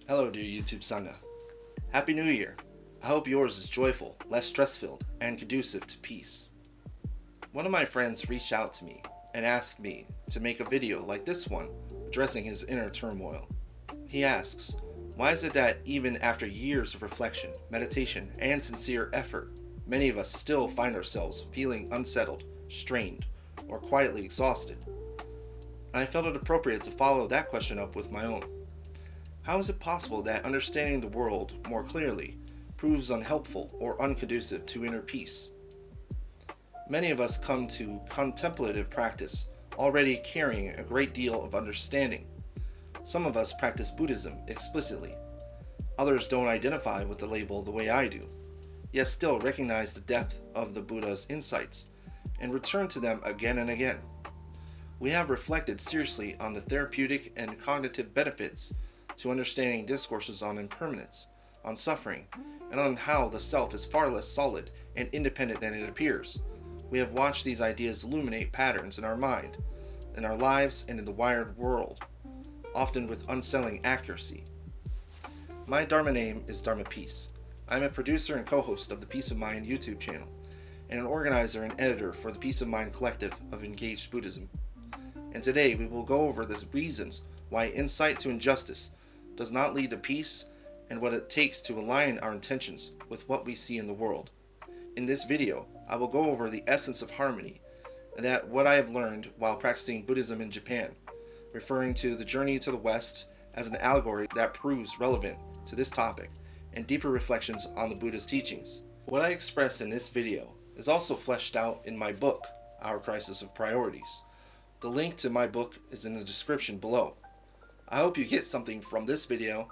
Hello dear YouTube Sangha. Happy New Year. I hope yours is joyful, less stress-filled, and conducive to peace. One of my friends reached out to me and asked me to make a video like this one addressing his inner turmoil. He asks, why is it that even after years of reflection, meditation, and sincere effort, many of us still find ourselves feeling unsettled, strained, or quietly exhausted? And I felt it appropriate to follow that question up with my own. How is it possible that understanding the world more clearly proves unhelpful or unconducive to inner peace? Many of us come to contemplative practice already carrying a great deal of understanding. Some of us practice Buddhism explicitly. Others don't identify with the label the way I do, yet still recognize the depth of the Buddha's insights and return to them again and again. We have reflected seriously on the therapeutic and cognitive benefits to understanding discourses on impermanence, on suffering, and on how the self is far less solid and independent than it appears. We have watched these ideas illuminate patterns in our mind, in our lives, and in the wired world, often with unsettling accuracy. My Dharma name is Dharma Peace. I'm a producer and co-host of the Peace of Mind YouTube channel, and an organizer and editor for the Peace of Mind collective of Engaged Buddhism. And today we will go over the reasons why insight to injustice does not lead to peace, and what it takes to align our intentions with what we see in the world. In this video, I will go over the essence of harmony, and that what I have learned while practicing Buddhism in Japan, referring to the journey to the West as an allegory that proves relevant to this topic, and deeper reflections on the Buddha's teachings. What I express in this video is also fleshed out in my book, Our Crisis of Priorities. The link to my book is in the description below. I hope you get something from this video,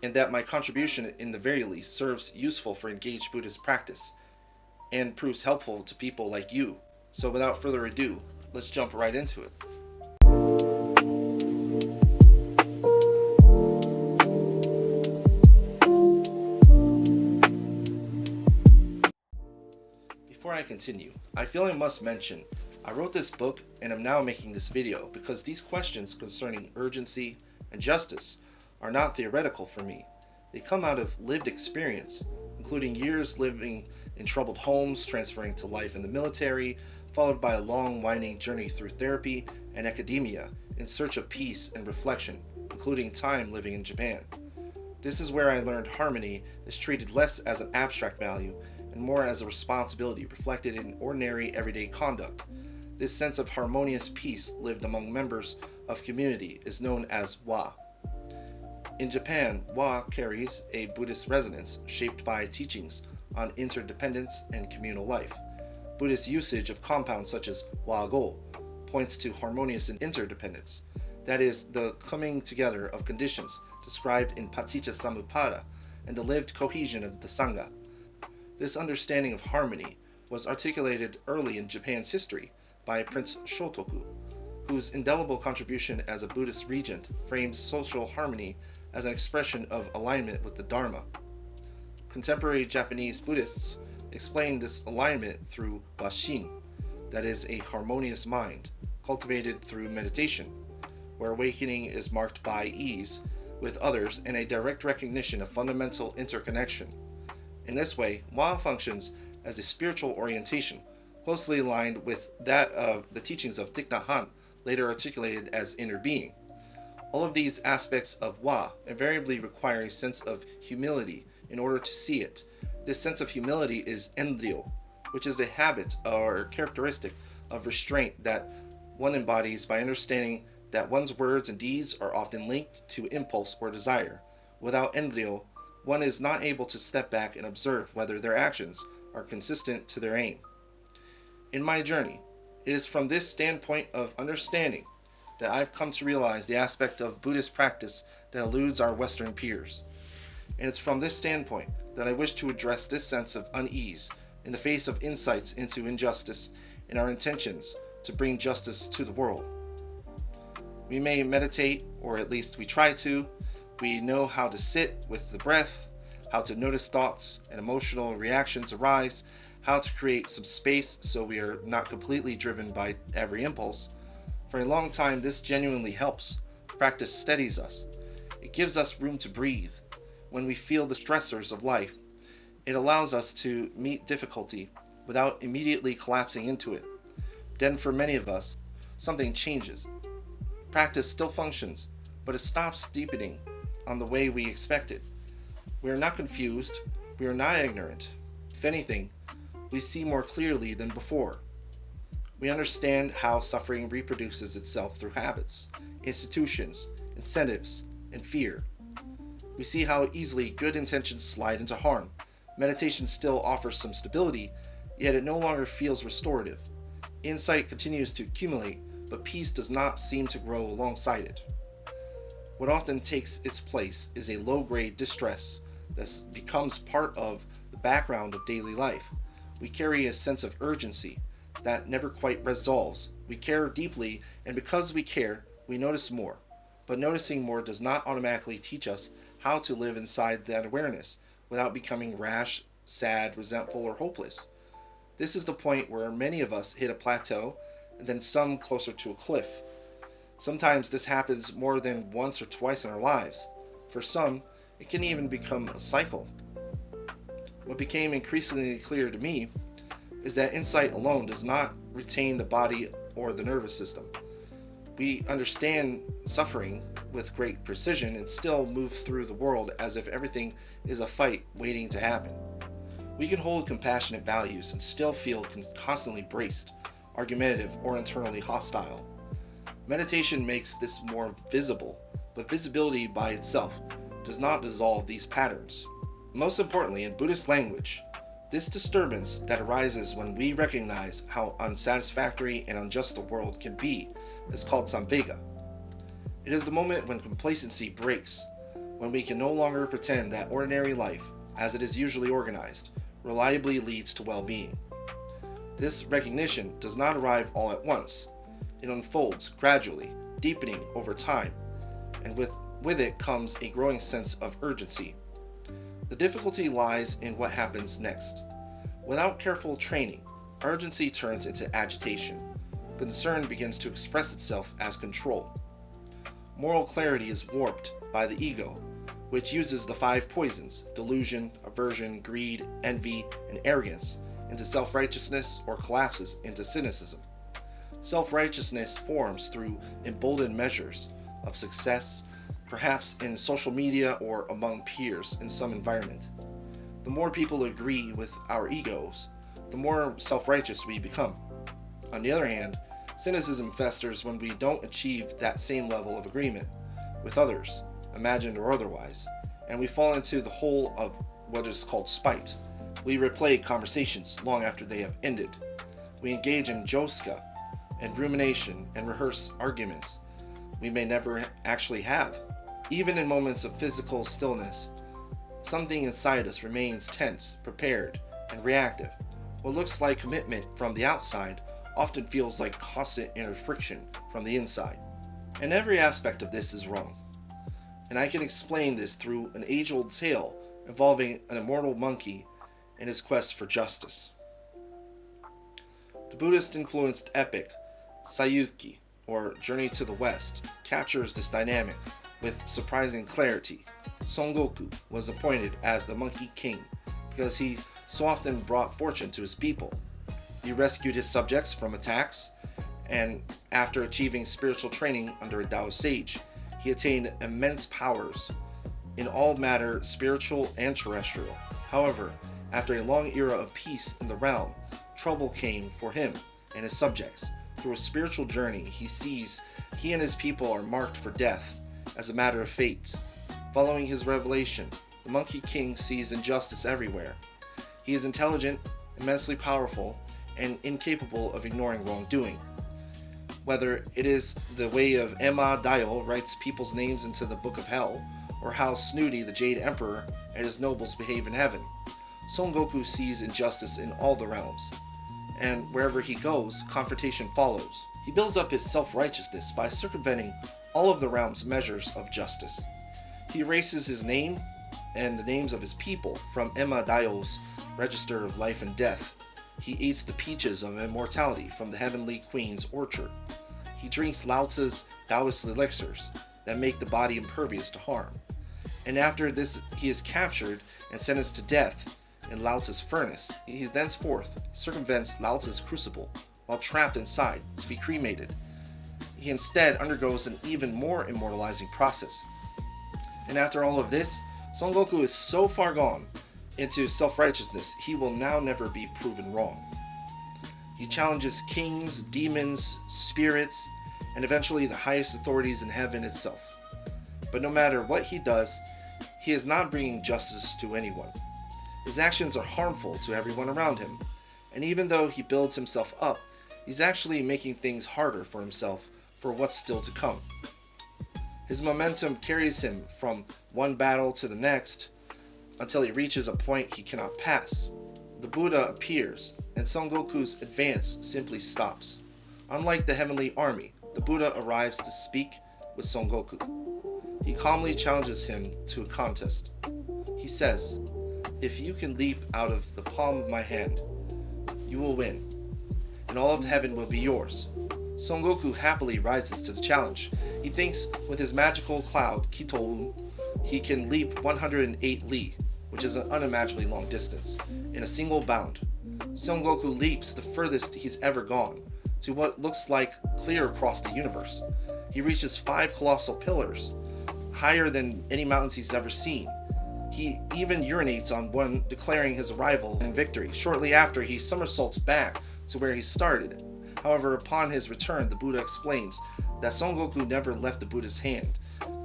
and that my contribution in the very least serves useful for engaged Buddhist practice, and proves helpful to people like you. So without further ado, let's jump right into it. Before I continue, I feel I must mention I wrote this book and am now making this video because these questions concerning urgency and justice are not theoretical for me. They come out of lived experience, including years living in troubled homes, transferring to life in the military, followed by a long winding journey through therapy and academia in search of peace and reflection, including time living in Japan. This is where I learned harmony is treated less as an abstract value and more as a responsibility reflected in ordinary everyday conduct. This sense of harmonious peace lived among members of community is known as wa. In Japan, wa carries a Buddhist resonance shaped by teachings on interdependence and communal life. Buddhist usage of compounds such as wa-go points to harmonious interdependence, that is, the coming together of conditions described in Paticca and the lived cohesion of the Sangha. This understanding of harmony was articulated early in Japan's history by Prince Shotoku, whose indelible contribution as a Buddhist regent framed social harmony as an expression of alignment with the Dharma. Contemporary Japanese Buddhists explain this alignment through washin, that is, a harmonious mind, cultivated through meditation, where awakening is marked by ease with others and a direct recognition of fundamental interconnection. In this way, wa functions as a spiritual orientation, closely aligned with that of the teachings of Thích Nhất Hạnh, later articulated as inner being. All of these aspects of wa invariably require a sense of humility in order to see it. This sense of humility is endryo, which is a habit or characteristic of restraint that one embodies by understanding that one's words and deeds are often linked to impulse or desire. Without endryo, one is not able to step back and observe whether their actions are consistent to their aim. In my journey, it is from this standpoint of understanding that I've come to realize the aspect of Buddhist practice that eludes our Western peers. And it's from this standpoint that I wish to address this sense of unease in the face of insights into injustice and our intentions to bring justice to the world. We may meditate, or at least we try to. We know how to sit with the breath, how to notice thoughts and emotional reactions arise, how to create some space so we are not completely driven by every impulse. For a long time, this genuinely helps. Practice steadies us. It gives us room to breathe. When we feel the stressors of life, it allows us to meet difficulty without immediately collapsing into it. Then for many of us, something changes. Practice still functions, but it stops deepening on the way we expected. We are not confused, we are not ignorant. If anything, we see more clearly than before. We understand how suffering reproduces itself through habits, institutions, incentives, and fear. We see how easily good intentions slide into harm. Meditation still offers some stability, yet it no longer feels restorative. Insight continues to accumulate, but peace does not seem to grow alongside it. What often takes its place is a low-grade distress that becomes part of the background of daily life. We carry a sense of urgency that never quite resolves. We care deeply, and because we care, we notice more. But noticing more does not automatically teach us how to live inside that awareness without becoming rash, sad, resentful, or hopeless. This is the point where many of us hit a plateau, and then some closer to a cliff. Sometimes this happens more than once or twice in our lives. For some, it can even become a cycle. What became increasingly clear to me is that insight alone does not retain the body or the nervous system. We understand suffering with great precision and still move through the world as if everything is a fight waiting to happen. We can hold compassionate values and still feel constantly braced, argumentative, or internally hostile. Meditation makes this more visible, but visibility by itself does not dissolve these patterns. Most importantly, in Buddhist language, this disturbance that arises when we recognize how unsatisfactory and unjust the world can be is called saṁvega. It is the moment when complacency breaks, when we can no longer pretend that ordinary life, as it is usually organized, reliably leads to well-being. This recognition does not arrive all at once. It unfolds gradually, deepening over time, and with it comes a growing sense of urgency. The difficulty lies in what happens next. Without careful training, urgency turns into agitation. Concern begins to express itself as control. Moral clarity is warped by the ego, which uses the 5 poisons, delusion, aversion, greed, envy, and arrogance, into self-righteousness or collapses into cynicism. Self-righteousness forms through emboldened measures of success, perhaps in social media or among peers in some environment. The more people agree with our egos, the more self-righteous we become. On the other hand, cynicism festers when we don't achieve that same level of agreement with others, imagined or otherwise, and we fall into the hole of what is called spite. We replay conversations long after they have ended. We engage in josuka and rumination and rehearse arguments we may never actually have. Even in moments of physical stillness, something inside us remains tense, prepared, and reactive. What looks like commitment from the outside often feels like constant inner friction from the inside. And every aspect of this is wrong. And I can explain this through an age-old tale involving an immortal monkey and his quest for justice. The Buddhist-influenced epic Saiyūki, or Journey to the West, captures this dynamic with surprising clarity. Son Goku was appointed as the Monkey King because he so often brought fortune to his people. He rescued his subjects from attacks, and after achieving spiritual training under a Tao sage, he attained immense powers in all matter, spiritual and terrestrial. However, after a long era of peace in the realm, trouble came for him and his subjects. Through a spiritual journey, he sees he and his people are marked for death as a matter of fate. Following his revelation, the Monkey King sees injustice everywhere. He is intelligent, immensely powerful, and incapable of ignoring wrongdoing. Whether it is the way of Emma Dial writes people's names into the Book of Hell, or how Snooty the Jade Emperor and his nobles behave in heaven, Son Goku sees injustice in all the realms, and wherever he goes, confrontation follows. He builds up his self-righteousness by circumventing all of the realm's measures of justice. He erases his name and the names of his people from Emma Dial's register of life and death. He eats the peaches of immortality from the Heavenly Queen's orchard. He drinks Lao Tzu's Taoist elixirs, that make the body impervious to harm. And after this he is captured and sentenced to death in Lao-Tzu's furnace. He thenceforth circumvents Lao-Tzu's crucible while trapped inside to be cremated. He instead undergoes an even more immortalizing process. And after all of this, Son Goku is so far gone into self-righteousness, he will now never be proven wrong. He challenges kings, demons, spirits, and eventually the highest authorities in heaven itself. But no matter what he does, he is not bringing justice to anyone. His actions are harmful to everyone around him, and even though he builds himself up, he's actually making things harder for himself for what's still to come. His momentum carries him from one battle to the next until he reaches a point he cannot pass. The Buddha appears, and Son Goku's advance simply stops. Unlike the heavenly army, the Buddha arrives to speak with Son Goku. He calmly challenges him to a contest. He says, "If you can leap out of the palm of my hand, you will win, and all of heaven will be yours." Son Goku happily rises to the challenge. He thinks with his magical cloud, Kitoun, he can leap 108 li, which is an unimaginably long distance, in a single bound. Son Goku leaps the furthest he's ever gone, to what looks like clear across the universe. He reaches 5 colossal pillars, higher than any mountains he's ever seen. He even urinates on one, declaring his arrival and victory. Shortly after, he somersaults back to where he started. However, upon his return, the Buddha explains that Son Goku never left the Buddha's hand.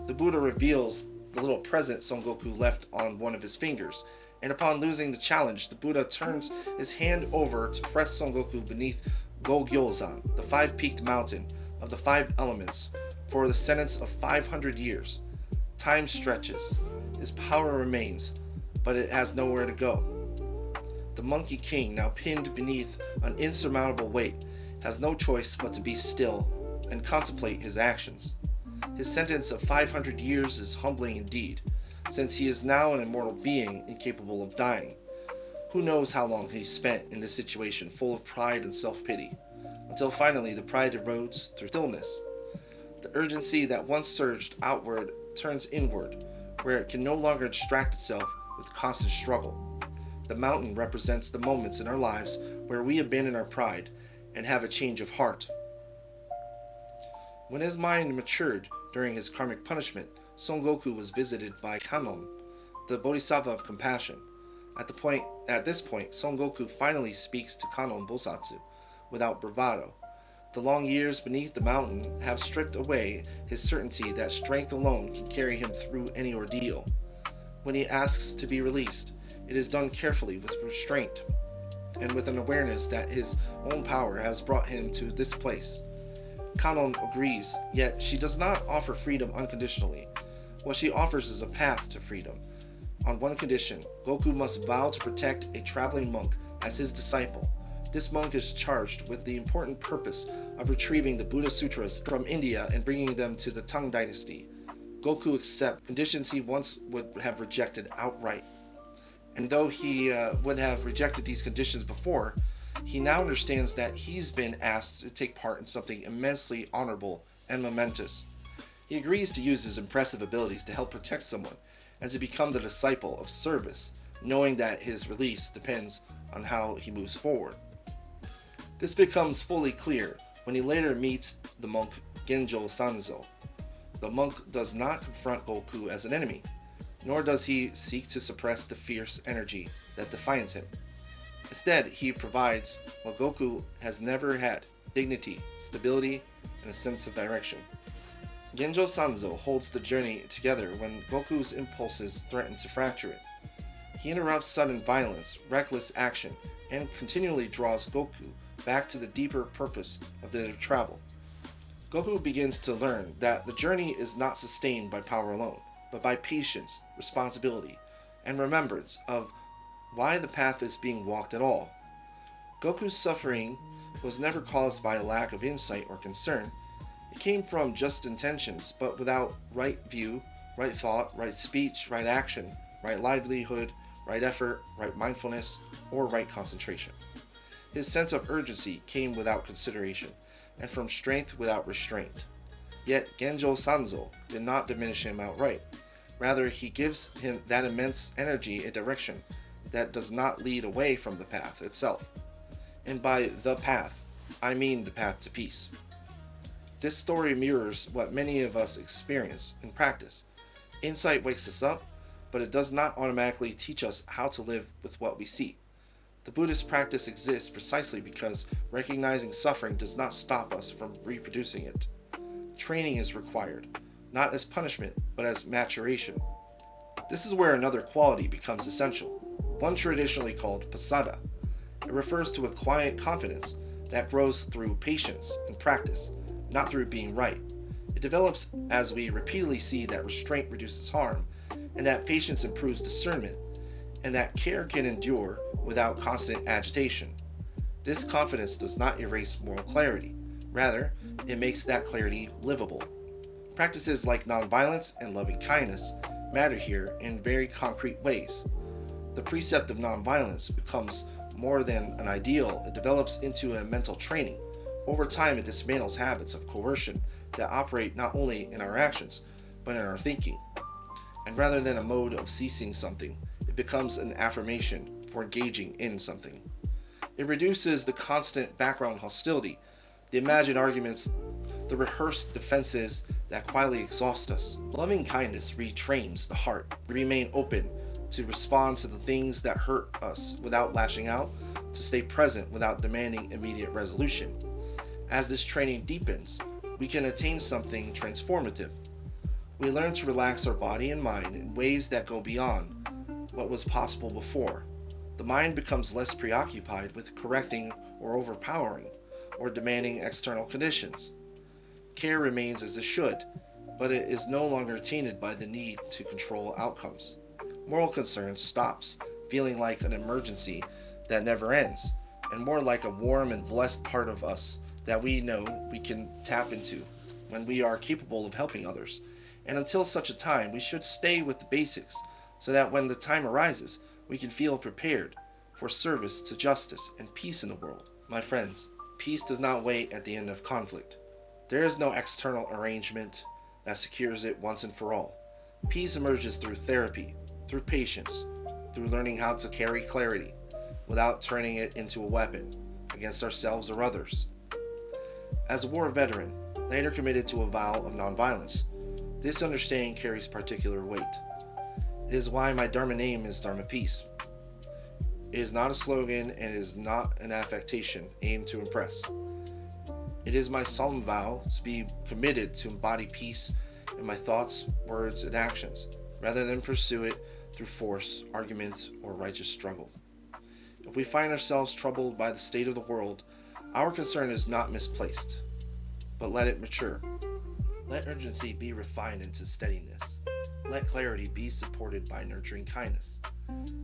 The Buddha reveals the little present Son Goku left on one of his fingers, and upon losing the challenge, the Buddha turns his hand over to press Son Goku beneath Go-Gyōzan, the 5-peaked mountain of the 5 elements, for the sentence of 500 years. Time stretches. His power remains, but it has nowhere to go. The Monkey King, now pinned beneath an insurmountable weight, has no choice but to be still and contemplate his actions. His sentence of 500 years is humbling indeed, since he is now an immortal being incapable of dying. Who knows how long he spent in this situation full of pride and self-pity, until finally the pride erodes through stillness. The urgency that once surged outward turns inward, where it can no longer distract itself with constant struggle. The mountain represents the moments in our lives where we abandon our pride and have a change of heart. When his mind matured during his karmic punishment, Son Goku was visited by Kannon, the Bodhisattva of compassion. At this point, Son Goku finally speaks to Kannon Bosatsu without bravado. The long years beneath the mountain have stripped away his certainty that strength alone can carry him through any ordeal. When he asks to be released, it is done carefully with restraint, and with an awareness that his own power has brought him to this place. Kannon agrees, yet she does not offer freedom unconditionally. What she offers is a path to freedom. On one condition, Goku must vow to protect a traveling monk as his disciple. This monk is charged with the important purpose of retrieving the Buddha Sutras from India and bringing them to the Tang dynasty. Goku accepts conditions he once would have rejected outright. And though he would have rejected these conditions before, he now understands that he's been asked to take part in something immensely honorable and momentous. He agrees to use his impressive abilities to help protect someone and to become the disciple of service, knowing that his release depends on how he moves forward. This becomes fully clear when he later meets the monk Genjo Sanzo. The monk does not confront Goku as an enemy, nor does he seek to suppress the fierce energy that defines him. Instead, he provides what Goku has never had: dignity, stability, and a sense of direction. Genjo Sanzo holds the journey together when Goku's impulses threaten to fracture it. He interrupts sudden violence, reckless action, and continually draws Goku back to the deeper purpose of their travel. Goku begins to learn that the journey is not sustained by power alone, but by patience, responsibility, and remembrance of why the path is being walked at all. Goku's suffering was never caused by a lack of insight or concern. It came from just intentions, but without right view, right thought, right speech, right action, right livelihood, right effort, right mindfulness, or right concentration. His sense of urgency came without consideration, and from strength without restraint. Yet Genjo Sanzo did not diminish him outright. Rather, he gives him that immense energy a direction that does not lead away from the path itself. And by the path, I mean the path to peace. This story mirrors what many of us experience in practice. Insight wakes us up, but it does not automatically teach us how to live with what we see. The Buddhist practice exists precisely because recognizing suffering does not stop us from reproducing it. Training is required, not as punishment, but as maturation. This is where another quality becomes essential, one traditionally called pasāda. It refers to a quiet confidence that grows through patience and practice, not through being right. It develops as we repeatedly see that restraint reduces harm, and that patience improves discernment, and that care can endure without constant agitation. This confidence does not erase moral clarity. Rather, it makes that clarity livable. Practices like nonviolence and loving kindness matter here in very concrete ways. The precept of nonviolence becomes more than an ideal, it develops into a mental training. Over time, it dismantles habits of coercion that operate not only in our actions, but in our thinking. And rather than a mode of ceasing something, it becomes an affirmation for engaging in something. It reduces the constant background hostility, the imagined arguments, the rehearsed defenses that quietly exhaust us. Loving kindness retrains the heart to remain open, to respond to the things that hurt us without lashing out, to stay present without demanding immediate resolution. As this training deepens, we can attain something transformative. We learn to relax our body and mind in ways that go beyond what was possible before. The mind becomes less preoccupied with correcting or overpowering or demanding external conditions. Care remains as it should, but it is no longer tainted by the need to control outcomes. Moral concern stops feeling like an emergency that never ends, and more like a warm and blessed part of us that we know we can tap into when we are capable of helping others. And until such a time, we should stay with the basics so that when the time arises, we can feel prepared for service to justice and peace in the world. My friends, peace does not wait at the end of conflict. There is no external arrangement that secures it once and for all. Peace emerges through therapy, through patience, through learning how to carry clarity without turning it into a weapon against ourselves or others. As a war veteran, later committed to a vow of nonviolence, this understanding carries particular weight. It is why my Dharma name is Dharma Peace. It is not a slogan and it is not an affectation aimed to impress. It is my solemn vow to be committed to embody peace in my thoughts, words, and actions, rather than pursue it through force, argument, or righteous struggle. If we find ourselves troubled by the state of the world, our concern is not misplaced, but let it mature. Let urgency be refined into steadiness. Let clarity be supported by nurturing kindness.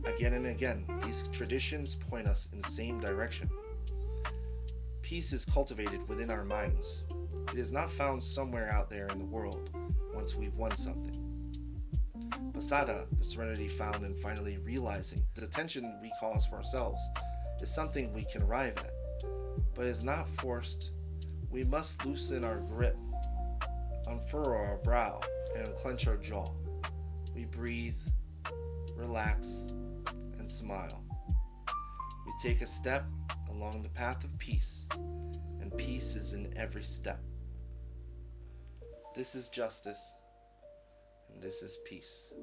Again and again, these traditions point us in the same direction. Peace is cultivated within our minds. It is not found somewhere out there in the world once we've won something. Pasāda, the serenity found in finally realizing the tension we cause for ourselves, is something we can arrive at, but is not forced. We must loosen our grip, unfurrow our brow, and unclench our jaw. We breathe, relax, and smile. We take a step along the path of peace, and peace is in every step. This is justice, and this is peace.